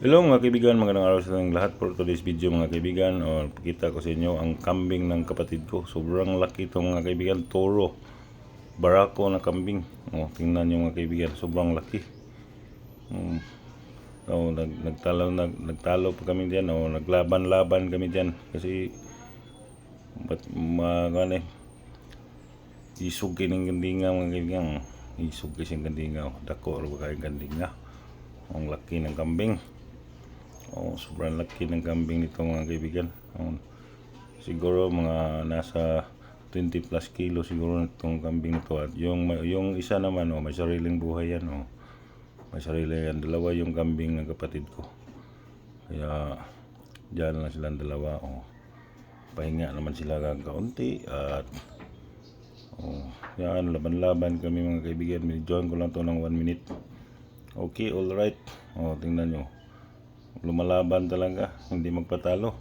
Hello mga kaibigan, magandang araw sa inyong lahat. For today's video mga kaibigan, pakita ko sa inyo ang kambing ng kapatid ko. Sobrang laki ito mga kaibigan, toro, barako na kambing. Tingnan nyo mga kaibigan, sobrang laki. Nagtalo pa kami diyan, naglaban-laban kami diyan kasi isog kining gandinga mga kaibigan. Isog kasi ang gandinga, dako ro kay gandinga. Ang laki ng kambing. Sobrang laki ng kambing nito mga kaibigan. Siguro mga nasa 20 plus kilo siguro itong kambing nito. At yung isa naman, may sariling buhay yan. May sarili yan. Dalawa yung kambing ng kapatid ko. Kaya dyan lang silang dalawa. Pahinga naman sila kaunti. At yan, laban-laban kami mga kaibigan. Join ko lang to ng 1 minute. Okay, alright. Tingnan nyo. Lumalaban talaga, hindi magpatalo.